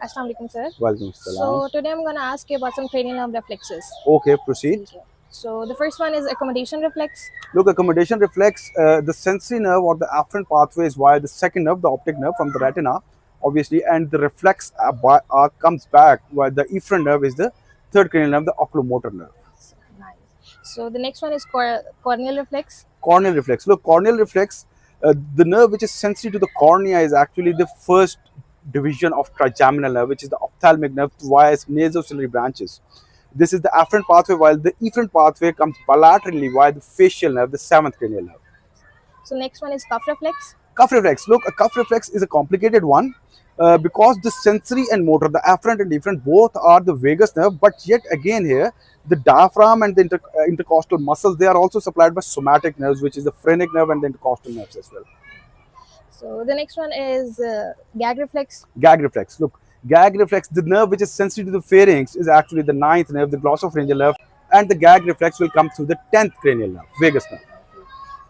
Assalamu alaikum, sir. Welcome, salam. So today I'm going to ask you about some cranial nerve reflexes. Okay, proceed. Okay. So the first one is accommodation reflex. Look, accommodation reflects the sensory nerve or the afferent pathways via the second nerve, the optic nerve from the retina, obviously, and the reflex comes back while the efferent nerve is the third cranial nerve, the oculomotor nerve. Nice. So the next one is corneal reflex. Corneal reflex. Look, corneal reflex, the nerve which is sensory to the cornea is actually the first division of trigeminal nerve, which is the ophthalmic nerve via its nasociliary branches. This is the afferent pathway, while the efferent pathway comes bilaterally via the facial nerve, the seventh cranial nerve. So next one is cuff reflex. Cuff reflex. Look, a cuff reflex is a complicated one because the sensory and motor, the afferent and efferent, both are the vagus nerve. But yet again here, the diaphragm and the intercostal muscles, they are also supplied by somatic nerves, which is the phrenic nerve and the intercostal nerves as well. So the next one is gag reflex. Gag reflex. Look, gag reflex, the nerve which is sensitive to the pharynx is actually the ninth nerve, the glossopharyngeal nerve, and the gag reflex will come through the 10th cranial nerve, vagus nerve.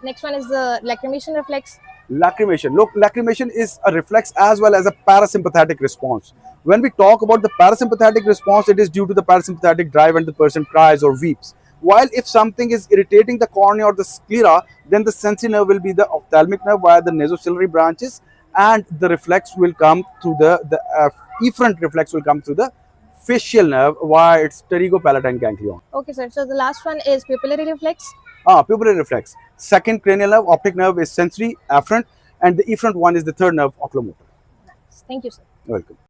Next one is the lacrimation reflex. Lacrimation. Look, lacrimation is a reflex as well as a parasympathetic response. When we talk about the parasympathetic response, it is due to the parasympathetic drive and the person cries or weeps. While if something is irritating the cornea or the sclera, then the sensory nerve will be the ophthalmic nerve via the nasociliary branches, and the reflex will come through the efferent reflex will come through the facial nerve via its pterygopalatine ganglion. Okay, sir. So the last one is pupillary reflex. Pupillary reflex. Second cranial nerve, optic nerve is sensory, afferent, and the efferent one is the third nerve, oculomotor. Nice. Thank you, sir. Welcome.